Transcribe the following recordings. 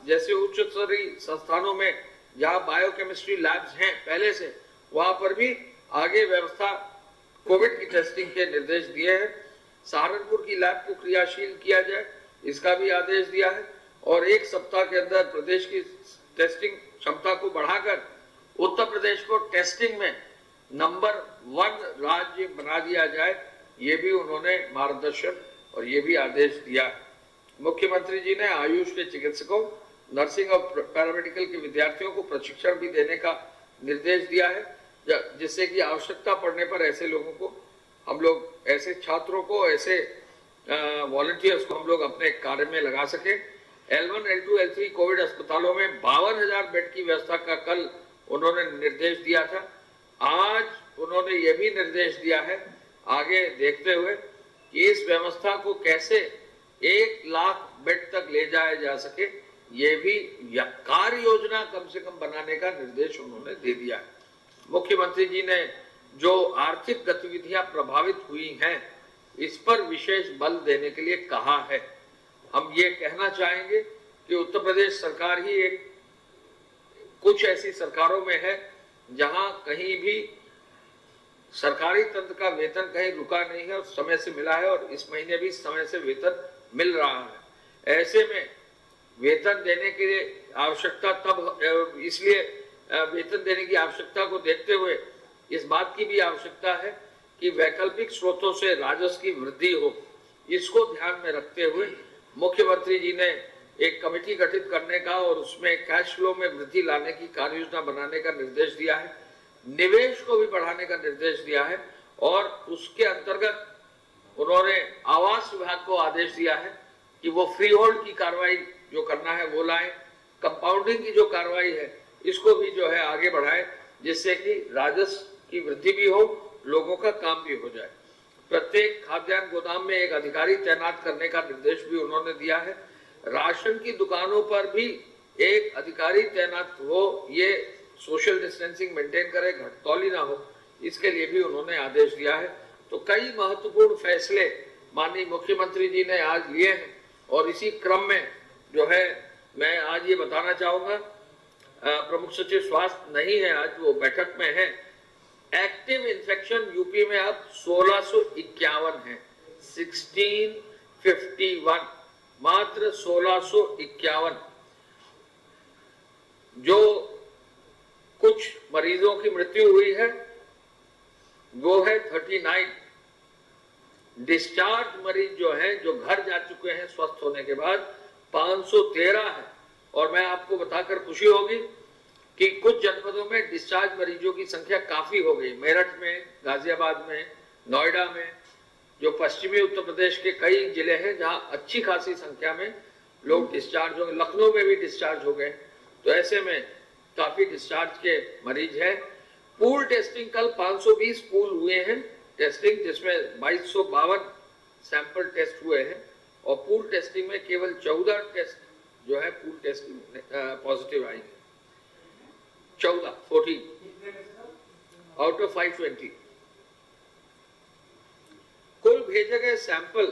जैसे उच्च स्तरीय संस्थानों में जहां बायोकेमिस्ट्री लैब्स हैं पहले से, वहां पर भी आगे व्यवस्था कोविड की टेस्टिंग के निर्देश दिए हैं। सहारनपुर की लैब को क्रियाशील किया जाए, इसका भी आदेश दिया है। और एक सप्ताह के अंदर प्रदेश की टेस्टिंग क्षमता को बढ़ाकर उत्तर प्रदेश को टेस्टिंग में नंबर 1 राज्य बना दिया जाए, ये भी उन्होंने मार्गदर्शन और ये भी आदेश दिया। मुख्यमंत्री जी ने आयुष के चिकित्सकों, नर्सिंग और पैरामेडिकल के विद्यार्थियों को प्रशिक्षण भी देने का निर्देश दिया है, जिससे कि आवश्यकता पड़ने पर ऐसे लोगों को हम लोग, ऐसे छात्रों को, ऐसे वॉलंटियर्स को हम लोग अपने कार्य में लगा सके। L1, L2, L3 कोविड अस्पतालों में 52,000 बेड की व्यवस्था का कल उन्होंने निर्देश दिया था। आज उन्होंने ये भी निर्देश दिया है, आगे देखते हुए, कि इस व्यवस्था को कैसे 1 लाख बेड तक ले जाया जा सके, ये भी कार्य योजना कम से कम बनाने का निर्देश उन्होंने दे दिया है। मुख्यमंत्री जी ने जो आर्थिक गतिविधियां प्रभावित हुई हैं, इस पर विशेष बल देने के लिए कहा है। हम ये कहना चाहेंगे कि उत्तर प्रदेश सरकार ही एक कुछ ऐसी सरकारों में है जहां कहीं भी सरकारी तंत्र का वेतन कहीं रुका नहीं है और समय से मिला है, और इस महीने भी समय से वेतन मिल रहा है। ऐसे में वेतन देने के लिए आवश्यकता तब, इसलिए वेतन देने की आवश्यकता को देखते हुए इस बात की भी आवश्यकता है कि वैकल्पिक स्रोतों से राजस्व की वृद्धि हो। इसको ध्यान में रखते हुए मुख्यमंत्री जी ने एक कमेटी गठित करने का और उसमें कैश फ्लो में वृद्धि लाने की कार्य योजना बनाने का निर्देश दिया है। निवेश को भी बढ़ाने का निर्देश दिया है और उसके अंतर्गत उन्होंने आवास विभाग को आदेश दिया है कि वो फ्री होल्ड की कार्रवाई जो करना है वो लाए, कंपाउंडिंग की जो कार्रवाई है इसको भी जो है आगे बढ़ाए, जिससे कि राजस्व की वृद्धि भी हो, लोगों का काम भी हो जाए। प्रत्येक खाद्यान्न गोदाम में एक अधिकारी तैनात करने का निर्देश भी उन्होंने दिया है। राशन की दुकानों पर भी एक अधिकारी तैनात हो, ये सोशल डिस्टेंसिंग मेंटेन करे, घटतौली ना हो, इसके लिए भी उन्होंने आदेश दिया है। तो कई महत्वपूर्ण फैसले माननीय मुख्यमंत्री जी ने आज लिए हैं और इसी क्रम में जो है मैं आज ये बताना चाहूंगा, प्रमुख सचिव स्वास्थ्य नहीं है आज, वो बैठक में है। एक्टिव इन्फेक्शन यूपी में अब 1651 है, 1651, मात्र 1651। जो कुछ मरीजों की मृत्यु हुई है वो है 39। डिस्चार्ज मरीज जो हैं, जो घर जा चुके हैं स्वस्थ होने के बाद, 513 है। और मैं आपको बताकर खुशी होगी कि कुछ जनपदों में डिस्चार्ज मरीजों की संख्या काफी हो गई। मेरठ में, गाजियाबाद में, नोएडा में, जो पश्चिमी उत्तर प्रदेश के कई जिले हैं जहां अच्छी खासी संख्या में लोग डिस्चार्ज हो गए। लखनऊ में भी डिस्चार्ज हो गए। तो ऐसे में काफी डिस्चार्ज के मरीज हैं। पूल टेस्टिंग कल 520 पूल हुए हैं टेस्टिंग, जिसमें 2252 सैंपल टेस्ट हुए हैं और पूल टेस्टिंग में केवल 14 टेस्ट जो है पूल टेस्टिंग पॉजिटिव आई है। 14 आउट ऑफ 520। कुल भेजे गए सैंपल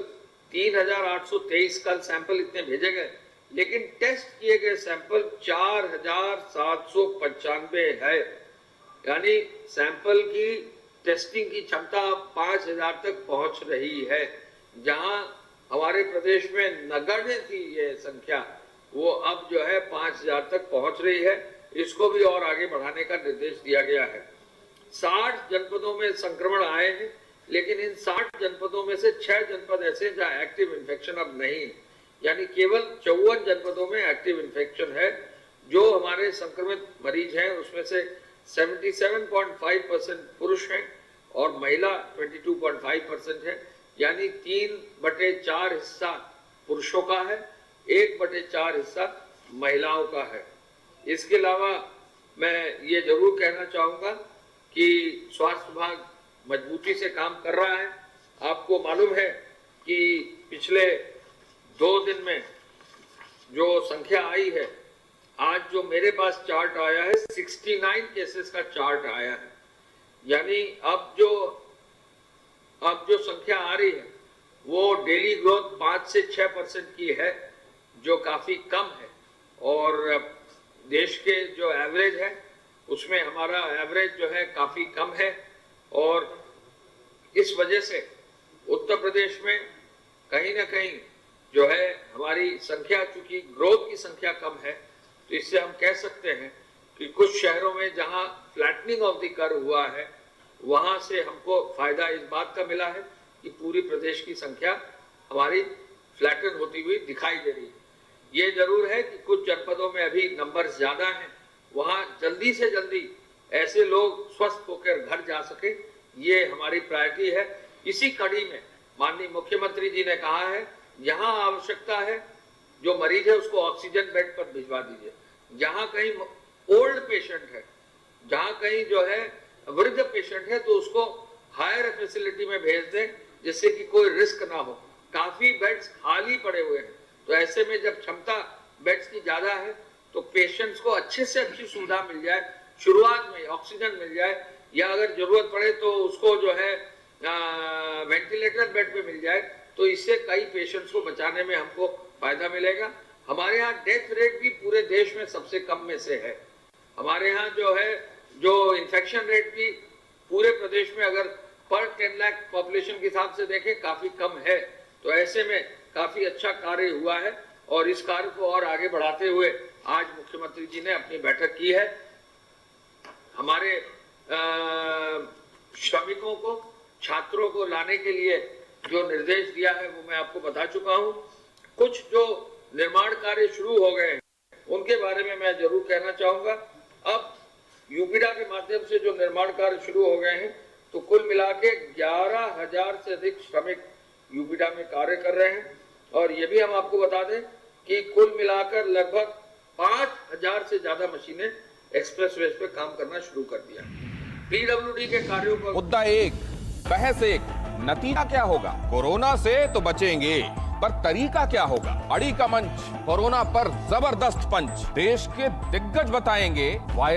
3823 कल सैंपल इतने भेजे गए, लेकिन टेस्ट किए गए सैंपल 4795 है। यानी सैंपल की टेस्टिंग की क्षमता 5000 तक पहुंच रही है। जहां हमारे प्रदेश में नगण्य थी ये संख्या, वो अब जो है 5000 तक पहुंच रही है। इसको भी और आगे बढ़ाने का निर्देश दिया गया है। 60 जनपदों में संक्रमण आए हैं, लेकिन इन 60 जनपदों में से 6 जनपद ऐसे जहां एक्टिव इन्फेक्शन अब नहीं है, यानी केवल 54 जनपदों में एक्टिव इन्फेक्शन है। जो हमारे संक्रमित मरीज हैं उसमें से 77.5% पुरुष हैं और महिला 22.5% है, यानी 3/4 हिस्सा पुरुषों का है, 1/4 हिस्सा महिलाओं का है। इसके अलावा मैं ये जरूर कहना चाहूंगा कि स्वास्थ्य विभाग मजबूती से काम कर रहा है। आपको मालूम है कि पिछले 2 दिन में जो संख्या आई है, आज जो मेरे पास चार्ट आया है 69 केसेस का चार्ट आया है। यानी अब जो संख्या आ रही है वो डेली ग्रोथ 5 से 6% की है, जो काफी कम है। और देश के जो एवरेज है उसमें हमारा एवरेज जो है काफी कम है और इस वजह से उत्तर प्रदेश में कहीं ना कहीं जो है हमारी संख्या, चूंकि ग्रोथ की संख्या कम है, तो इससे हम कह सकते हैं कि कुछ शहरों में जहां फ्लैटनिंग ऑफ द कर्व हुआ है वहां से हमको फायदा इस बात का मिला है कि पूरी प्रदेश की संख्या हमारी फ्लैटन होती हुई दिखाई दे रही है। ये जरूर है कि कुछ जनपदों में अभी नंबर्स ज्यादा हैं, वहां जल्दी से जल्दी ऐसे लोग स्वस्थ होकर घर जा सके, ये हमारी प्रायोरिटी है। इसी कड़ी में माननीय मुख्यमंत्री जी ने कहा है जहां आवश्यकता है जो मरीज है उसको ऑक्सीजन बेड पर भिजवा दीजिए। जहां कहीं ओल्ड पेशेंट है, जहां कहीं जो है वृद्ध पेशेंट है, तो उसको हायर फैसिलिटी में भेज दें जिससे कि कोई रिस्क ना हो। काफी बेड्स खाली पड़े हुए हैं, तो ऐसे में जब क्षमता बेड्स की ज्यादा है तो पेशेंट्स को अच्छे से अच्छी सुविधा मिल जाए, शुरुआत में ऑक्सीजन मिल जाए, या अगर जरूरत पड़े तो उसको जो है वेंटिलेटर बेड पे मिल जाए, तो इससे कई पेशेंट्स को बचाने में हमको फायदा मिलेगा। हमारे यहाँ डेथ रेट भी पूरे देश में सबसे कम में से है। हमारे यहाँ जो है जो इन्फेक्शन रेट भी पूरे प्रदेश में अगर पर 10 लाख पॉपुलेशन के हिसाब से देखें काफी कम है। तो ऐसे में काफी अच्छा कार्य हुआ है और इस कार्य को और आगे बढ़ाते हुए आज मुख्यमंत्री जी ने अपनी बैठक की है। हमारे श्रमिकों को, छात्रों को लाने के लिए जो निर्देश दिया है वो मैं आपको बता चुका हूं। कुछ जो निर्माण कार्य शुरू हो गए हैं उनके बारे में मैं जरूर कहना चाहूंगा। अब यूपीडा के माध्यम से जो निर्माण कार्य शुरू हो गए हैं, तो कुल मिला के 11,000 से अधिक श्रमिक यूपीडा में कार्य कर रहे हैं। और ये भी हम आपको बता दें कि कुल मिलाकर लगभग 5,000 से ज्यादा मशीनें एक्सप्रेसवेज पे काम करना शुरू कर दिया। पीडब्ल्यूडी के कार्यों पर मुद्दा एक, बहस एक, नतीजा क्या होगा? कोरोना से तो बचेंगे, पर तरीका क्या होगा? अड़ी का मंच, कोरोना पर जबरदस्त पंच, देश के दिग्गज बताएंगे वायरस